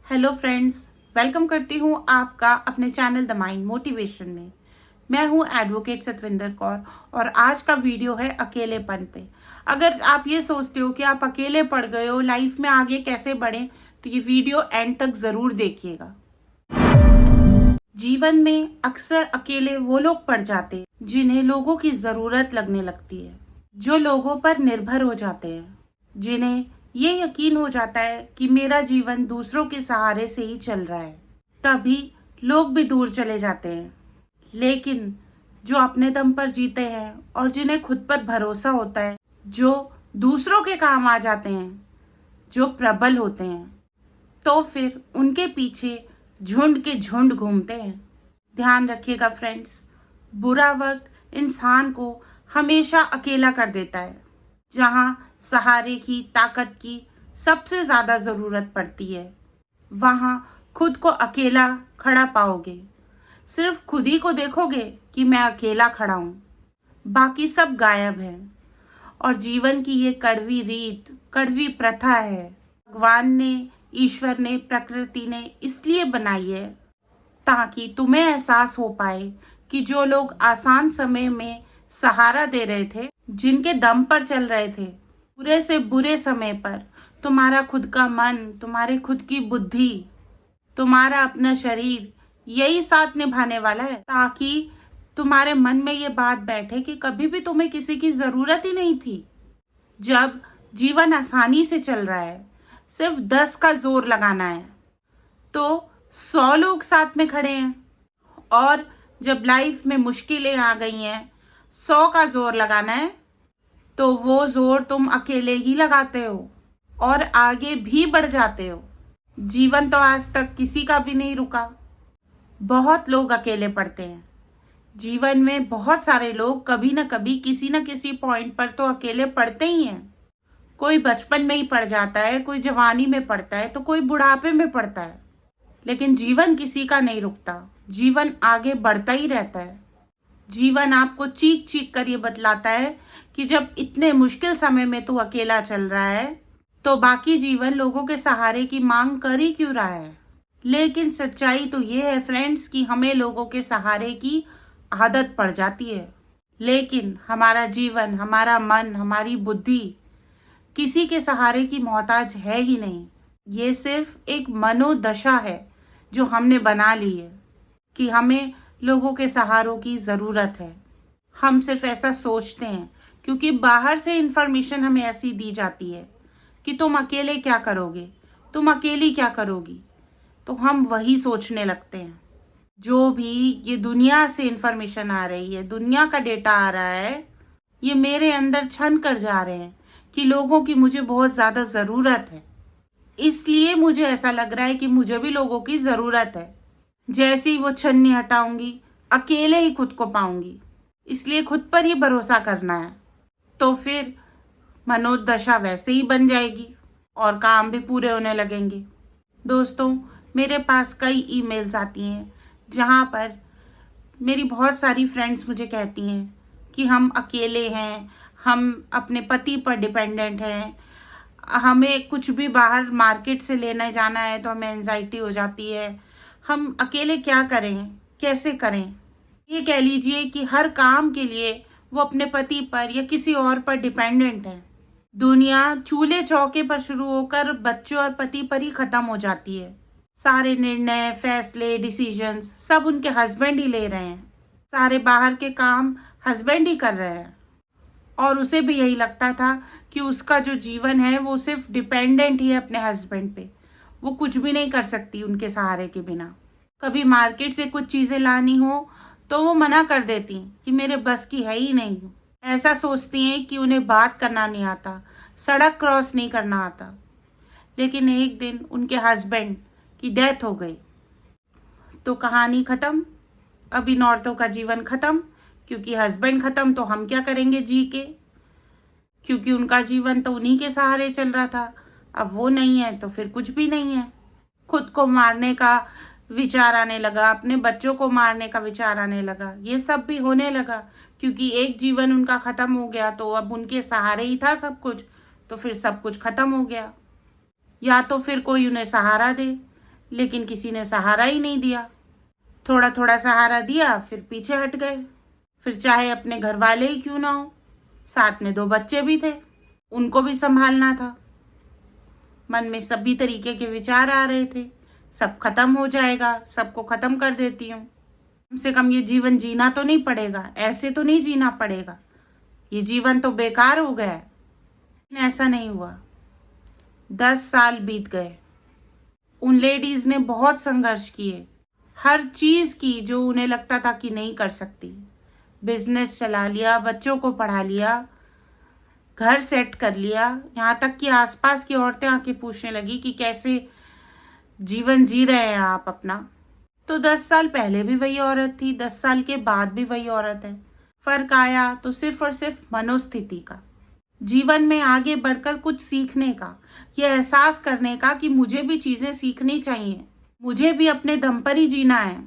Hello friends, welcome करती हूँ आपका अपने चैनल द माइंड मोटिवेशन में। मैं हूँ एडवोकेट सतविंदर कौर और आज का वीडियो है अकेलेपन पे। अगर आप ये सोचते हो कि आप अकेले पड़ गए हो, लाइफ में आगे कैसे बढ़ें, तो ये वीडियो एंड तक ज़रूर देखिएगा। जीवन में अक्सर अकेले वो लोग पड़ जाते हैं जिन्हें लोगों की ज़रूरत लगने लगती है, जो लोगों पर निर्भर हो जाते हैं, जिन्हें ये यकीन हो जाता है कि मेरा जीवन दूसरों के सहारे से ही चल रहा है। तभी लोग भी दूर चले जाते हैं। लेकिन जो अपने दम पर जीते हैं और जिन्हें खुद पर भरोसा होता है, जो दूसरों के काम आ जाते हैं, जो प्रबल होते हैं, तो फिर उनके पीछे झुंड के झुंड घूमते हैं। ध्यान रखिएगा फ्रेंड्स, बुरा वक्त इंसान को हमेशा अकेला कर देता है। जहाँ सहारे की, ताकत की सबसे ज़्यादा ज़रूरत पड़ती है, वहाँ खुद को अकेला खड़ा पाओगे। सिर्फ खुद ही को देखोगे कि मैं अकेला खड़ा हूँ, बाकी सब गायब है। और जीवन की ये कड़वी रीत, कड़वी प्रथा है, भगवान ने, ईश्वर ने, प्रकृति ने इसलिए बनाई है ताकि तुम्हें एहसास हो पाए कि जो लोग आसान समय में सहारा दे रहे थे, जिनके दम पर चल रहे थे, बुरे से बुरे समय पर तुम्हारा खुद का मन, तुम्हारी खुद की बुद्धि, तुम्हारा अपना शरीर यही साथ निभाने वाला है, ताकि तुम्हारे मन में ये बात बैठे कि कभी भी तुम्हें किसी की जरूरत ही नहीं थी। जब जीवन आसानी से चल रहा है, सिर्फ 10 का जोर लगाना है तो 100 लोग साथ में खड़े हैं। और जब लाइफ में मुश्किलें आ गई हैं, 100 का जोर लगाना है तो वो जोर तुम अकेले ही लगाते हो और आगे भी बढ़ जाते हो। जीवन तो आज तक किसी का भी नहीं रुका। बहुत लोग अकेले पड़ते हैं। जीवन में बहुत सारे लोग कभी न कभी, किसी न किसी पॉइंट पर तो अकेले पड़ते ही हैं। कोई बचपन में ही पड़ जाता है, कोई जवानी में पड़ता है, तो कोई बुढ़ापे में पड़ता है। लेकिन जीवन किसी का नहीं रुकता, जीवन आगे बढ़ता ही रहता है। जीवन आपको चीख चीख कर ये बतलाता है कि जब इतने मुश्किल समय में तू अकेला चल रहा है, तो बाकी जीवन लोगों के सहारे की मांग कर ही क्यों रहा है। लेकिन सच्चाई तो ये है फ्रेंड्स कि हमें लोगों के सहारे की आदत पड़ जाती है। लेकिन हमारा जीवन, हमारा मन, हमारी बुद्धि किसी के सहारे की मोहताज है ही नहीं। ये सिर्फ एक मनोदशा है जो हमने बना ली है कि हमें लोगों के सहारों की ज़रूरत है। हम सिर्फ ऐसा सोचते हैं क्योंकि बाहर से इन्फॉर्मेशन हमें ऐसी दी जाती है कि तुम अकेले क्या करोगे, तुम अकेली क्या करोगी, तो हम वही सोचने लगते हैं। जो भी ये दुनिया से इन्फॉर्मेशन आ रही है, दुनिया का डेटा आ रहा है, ये मेरे अंदर छन कर जा रहे हैं कि लोगों की मुझे बहुत ज़्यादा ज़रूरत है। इसलिए मुझे ऐसा लग रहा है कि मुझे भी लोगों की ज़रूरत है। जैसे ही वो छन्नी हटाऊंगी, अकेले ही खुद को पाऊंगी। इसलिए खुद पर ही भरोसा करना है, तो फिर मनोदशा वैसे ही बन जाएगी और काम भी पूरे होने लगेंगे। दोस्तों, मेरे पास कई ईमेल्स आती हैं जहाँ पर मेरी बहुत सारी फ्रेंड्स मुझे कहती हैं कि हम अकेले हैं, हम अपने पति पर डिपेंडेंट हैं, हमें कुछ भी बाहर मार्केट से लेने जाना है तो हमें एंजाइटी हो जाती है, हम अकेले क्या करें, कैसे करें। ये कह लीजिए कि हर काम के लिए वो अपने पति पर या किसी और पर डिपेंडेंट है। दुनिया चूल्हे चौके पर शुरू होकर बच्चों और पति पर ही खत्म हो जाती है। सारे निर्णय, फैसले, डिसीजंस सब उनके हस्बैंड ही ले रहे हैं। सारे बाहर के काम हस्बैंड ही कर रहे हैं। और उसे भी यही लगता था कि उसका जो जीवन है वो सिर्फ डिपेंडेंट ही है अपने हस्बैंड पे, वो कुछ भी नहीं कर सकती उनके सहारे के बिना। कभी मार्केट से कुछ चीज़ें लानी हो तो वो मना कर देती कि मेरे बस की है ही नहीं। ऐसा सोचती हैं कि उन्हें बात करना नहीं आता, सड़क क्रॉस नहीं करना आता। लेकिन एक दिन उनके हस्बैंड की डेथ हो गई तो कहानी ख़त्म। अब इन औरतों का जीवन ख़त्म, क्योंकि हस्बैंड ख़त्म तो हम क्या करेंगे जी के, क्योंकि उनका जीवन तो उन्हीं के सहारे चल रहा था। अब वो नहीं है तो फिर कुछ भी नहीं है। खुद को मारने का विचार आने लगा, अपने बच्चों को मारने का विचार आने लगा। ये सब भी होने लगा क्योंकि एक जीवन उनका ख़त्म हो गया, तो अब उनके सहारे ही था सब कुछ, तो फिर सब कुछ ख़त्म हो गया। या तो फिर कोई उन्हें सहारा दे, लेकिन किसी ने सहारा ही नहीं दिया। थोड़ा थोड़ा सहारा दिया, फिर पीछे हट गए। फिर चाहे अपने घर वाले ही क्यों ना हो, साथ में 2 बच्चे भी थे, उनको भी संभालना था। मन में सभी तरीके के विचार आ रहे थे, सब खत्म हो जाएगा, सबको खत्म कर देती हूँ, कम से कम ये जीवन जीना तो नहीं पड़ेगा, ऐसे तो नहीं जीना पड़ेगा, ये जीवन तो बेकार हो गया है। लेकिन ऐसा नहीं हुआ। 10 साल बीत गए। उन लेडीज ने बहुत संघर्ष किए, हर चीज की जो उन्हें लगता था कि नहीं कर सकती। बिजनेस चला लिया, बच्चों को पढ़ा लिया, घर सेट कर लिया, यहाँ तक कि आसपास की औरतें आके पूछने लगी कि कैसे जीवन जी रहे हैं आप अपना। तो 10 साल पहले भी वही औरत थी, 10 साल के बाद भी वही औरत है। फर्क आया तो सिर्फ और सिर्फ मनोस्थिति का, जीवन में आगे बढ़कर कुछ सीखने का, ये एहसास करने का कि मुझे भी चीजें सीखनी चाहिए, मुझे भी अपने दम पर ही जीना है,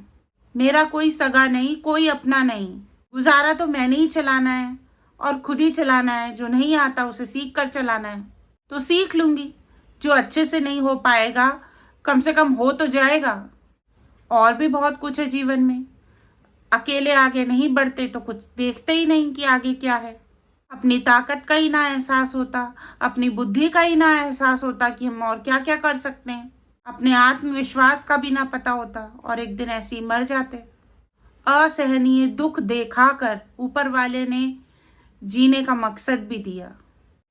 मेरा कोई सगा नहीं, कोई अपना नहीं, गुजारा तो मैंने ही चलाना है और खुद ही चलाना है। जो नहीं आता उसे सीख कर चलाना है, तो सीख लूंगी। जो अच्छे से नहीं हो पाएगा, कम से कम हो तो जाएगा। और भी बहुत कुछ है जीवन में। अकेले आगे नहीं बढ़ते तो कुछ देखते ही नहीं कि आगे क्या है। अपनी ताकत का ही ना एहसास होता, अपनी बुद्धि का ही ना एहसास होता कि हम और क्या क्या कर सकते हैं, अपने आत्मविश्वास का भी ना पता होता, और एक दिन ऐसे ही मर जाते। असहनीय दुख देखा कर ऊपर वाले ने जीने का मकसद भी दिया,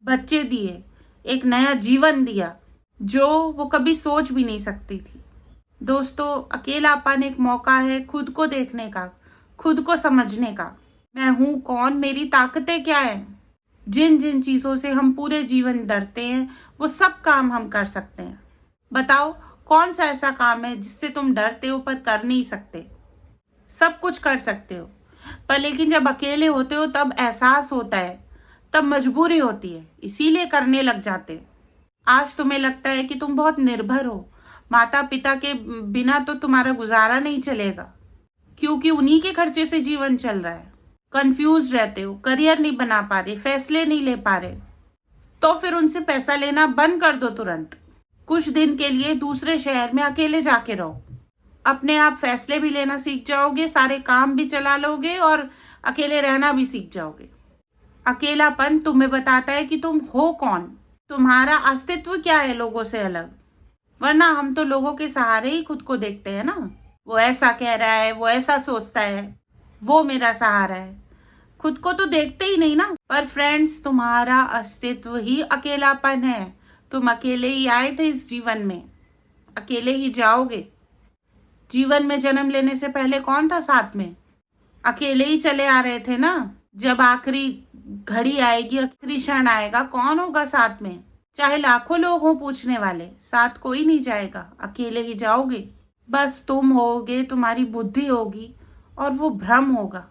बच्चे दिए, एक नया जीवन दिया जो वो कभी सोच भी नहीं सकती थी। दोस्तों, अकेलापन एक मौका है खुद को देखने का, खुद को समझने का। मैं हूँ कौन, मेरी ताकतें क्या है। जिन जिन चीजों से हम पूरे जीवन डरते हैं, वो सब काम हम कर सकते हैं। बताओ कौन सा ऐसा काम है जिससे तुम डरते हो पर कर नहीं सकते। सब कुछ कर सकते हो, पर लेकिन जब अकेले होते हो तब एहसास होता है, तब मजबूरी होती है, इसीलिए करने लग जाते हो। आज तुम्हें लगता है कि तुम बहुत निर्भर हो, माता पिता के बिना तो तुम्हारा गुजारा नहीं चलेगा, क्योंकि उन्हीं के खर्चे से जीवन चल रहा है। कंफ्यूज रहते हो, करियर नहीं बना पा रहे, फैसले नहीं ले पा रहे, तो फिर उनसे पैसा लेना बंद कर दो तुरंत। कुछ दिन के लिए दूसरे शहर में अकेले जाके रहो, अपने आप फैसले भी लेना सीख जाओगे, सारे काम भी चला लोगे और अकेले रहना भी सीख जाओगे। अकेलापन तुम्हें बताता है कि तुम हो कौन, तुम्हारा अस्तित्व क्या है लोगों से अलग। वरना हम तो लोगों के सहारे ही खुद को देखते हैं ना। वो ऐसा कह रहा है, वो ऐसा सोचता है, वो मेरा सहारा है, खुद को तो देखते ही नहीं ना। पर फ्रेंड्स, तुम्हारा अस्तित्व ही अकेलापन है। तुम अकेले ही आए थे इस जीवन में, अकेले ही जाओगे। जीवन में जन्म लेने से पहले कौन था साथ में? अकेले ही चले आ रहे थे ना। जब आखिरी घड़ी आएगी, आखिरी क्षण आएगा, कौन होगा साथ में? चाहे लाखों लोग हों पूछने वाले, साथ कोई नहीं जाएगा, अकेले ही जाओगे। बस तुम होगे, तुम्हारी बुद्धि होगी और वो भ्रम होगा,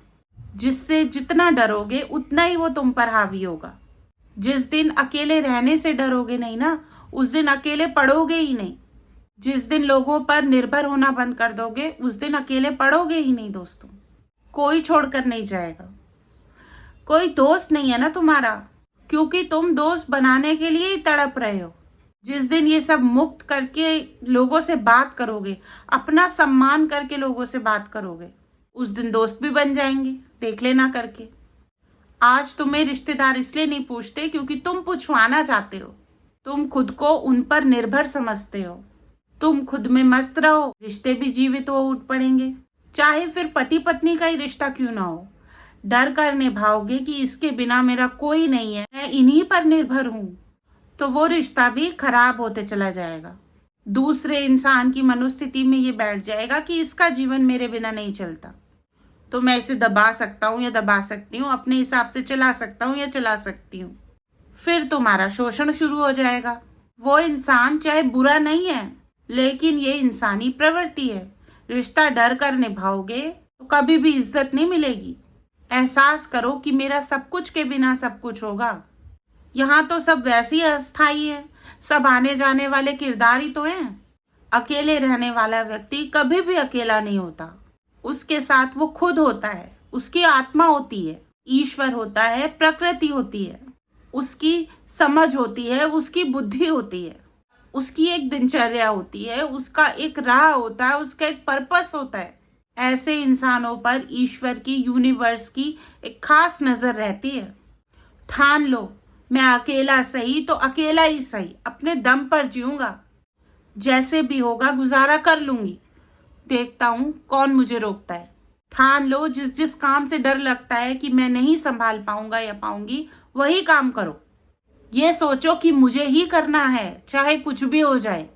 जिससे जितना डरोगे उतना ही वो तुम पर हावी होगा। जिस दिन अकेले रहने से डरोगे नहीं ना, उस दिन अकेले पड़ोगे ही नहीं। जिस दिन लोगों पर निर्भर होना बंद कर दोगे, उस दिन अकेले पड़ोगे ही नहीं। दोस्तों, कोई छोड़कर नहीं जाएगा, कोई दोस्त नहीं है ना तुम्हारा, क्योंकि तुम दोस्त बनाने के लिए ही तड़प रहे हो। जिस दिन ये सब मुक्त करके लोगों से बात करोगे, अपना सम्मान करके लोगों से बात करोगे, उस दिन दोस्त भी बन जाएंगे, देख लेना करके। आज तुम्हें रिश्तेदार इसलिए नहीं पूछते क्योंकि तुम पूछवाना चाहते हो, तुम खुद को उन पर निर्भर समझते हो। तुम खुद में मस्त रहो, रिश्ते भी जीवित हो उठ पड़ेंगे, चाहे फिर पति पत्नी का ही रिश्ता क्यों ना हो। डर कर निभाओगे कि इसके बिना मेरा कोई नहीं है, मैं इन्हीं पर निर्भर हूं, तो वो रिश्ता भी खराब होते चला जाएगा। दूसरे इंसान की मनोस्थिति में ये बैठ जाएगा कि इसका जीवन मेरे बिना नहीं चलता, तो मैं इसे दबा सकता हूँ या दबा सकती हूँ, अपने हिसाब से चला सकता हूँ या चला सकती हूँ। फिर तुम्हारा शोषण शुरू हो जाएगा। वो इंसान चाहे बुरा नहीं है, लेकिन ये इंसानी प्रवृत्ति है। रिश्ता डर कर निभाओगे तो कभी भी इज्जत नहीं मिलेगी। एहसास करो कि मेरा सब कुछ के बिना सब कुछ होगा। यहाँ तो सब वैसे ही अस्थायी है, सब आने जाने वाले किरदार ही तो हैं। अकेले रहने वाला व्यक्ति कभी भी अकेला नहीं होता, उसके साथ वो खुद होता है, उसकी आत्मा होती है, ईश्वर होता है, प्रकृति होती है, उसकी समझ होती है, उसकी बुद्धि होती है, उसकी एक दिनचर्या होती है, उसका एक राह होता है, उसका एक पर्पस होता है। ऐसे इंसानों पर ईश्वर की, यूनिवर्स की एक खास नजर रहती है। ठान लो, मैं अकेला सही तो अकेला ही सही, अपने दम पर जीऊंगा, जैसे भी होगा गुजारा कर लूंगी, देखता हूं कौन मुझे रोकता है। ठान लो, जिस जिस काम से डर लगता है कि मैं नहीं संभाल पाऊंगा या पाऊंगी, वही काम करो। ये सोचो कि मुझे ही करना है, चाहे कुछ भी हो जाए,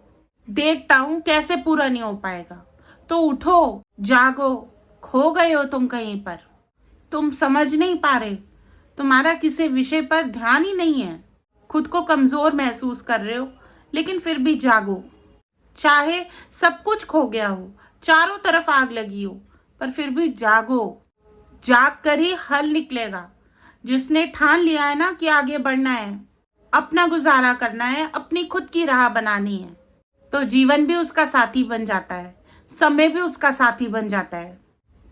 देखता हूं कैसे पूरा नहीं हो पाएगा। तो उठो, जागो, खो गए हो तुम कहीं पर, तुम समझ नहीं पा रहे, तुम्हारा किसी विषय पर ध्यान ही नहीं है, खुद को कमजोर महसूस कर रहे हो, लेकिन फिर भी जागो। चाहे सब कुछ खो गया हो, चारों तरफ आग लगी हो, पर फिर भी जागो। जाग कर ही हल निकलेगा। जिसने ठान लिया है ना कि आगे बढ़ना है, अपना गुजारा करना है, अपनी खुद की राह बनानी है, तो जीवन भी उसका साथी बन जाता है, समय भी उसका साथी बन जाता है,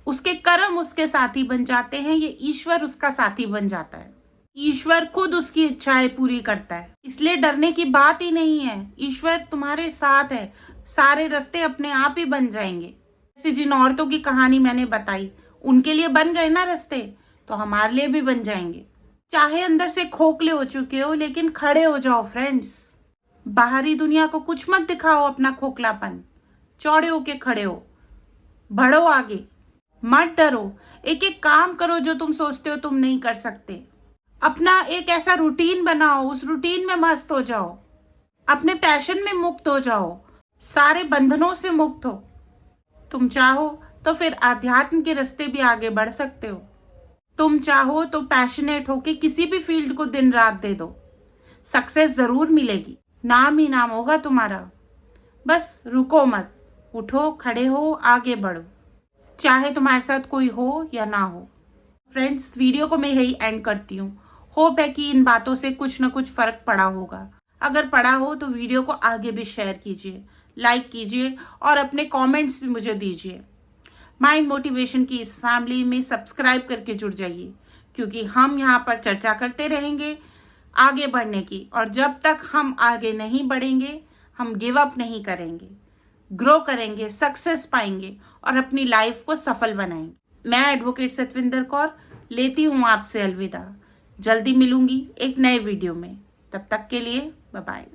उसके कर्म उसके साथी बन जाते हैं, ये ईश्वर उसका साथी बन जाता है। ईश्वर खुद उसकी इच्छाएं पूरी करता है, इसलिए डरने की बात ही नहीं है। ईश्वर तुम्हारे साथ है, सारे रास्ते अपने आप ही बन जाएंगे। जैसे जिन औरतों की कहानी मैंने बताई, उनके लिए बन गए ना रास्ते, तो हमारे लिए भी बन जाएंगे। चाहे अंदर से खोखले हो चुके हो, लेकिन खड़े हो जाओ फ्रेंड्स। बाहरी दुनिया को कुछ मत दिखाओ अपना खोखलापन, चौड़े होके खड़े हो, बढ़ो आगे, मत डरो। एक एक काम करो जो तुम सोचते हो तुम नहीं कर सकते। अपना एक ऐसा रूटीन बनाओ, उस रूटीन में मस्त हो जाओ, अपने पैशन में मुक्त हो जाओ, सारे बंधनों से मुक्त हो। तुम चाहो तो फिर आध्यात्म के रास्ते भी आगे बढ़ सकते हो। तुम चाहो तो पैशनेट होके किसी भी फील्ड को दिन रात दे दो, सक्सेस जरूर मिलेगी, नाम ही नाम होगा तुम्हारा। बस रुको मत, उठो, खड़े हो, आगे बढ़ो, चाहे तुम्हारे साथ कोई हो या ना हो। फ्रेंड्स, वीडियो को मैं यही एंड करती हूँ। होप है कि इन बातों से कुछ ना कुछ फर्क पड़ा होगा। अगर पड़ा हो तो वीडियो को आगे भी शेयर कीजिए, लाइक कीजिए और अपने कमेंट्स भी मुझे दीजिए। माइंड मोटिवेशन की इस फैमिली में सब्सक्राइब करके जुड़ जाइए, क्योंकि हम यहाँ पर चर्चा करते रहेंगे आगे बढ़ने की, और जब तक हम आगे नहीं बढ़ेंगे, हम गिव अप नहीं करेंगे, ग्रो करेंगे, सक्सेस पाएंगे और अपनी लाइफ को सफल बनाएंगे। मैं एडवोकेट सतविंदर कौर लेती हूँ आपसे अलविदा। जल्दी मिलूंगी एक नए वीडियो में, तब तक के लिए बाय बाय।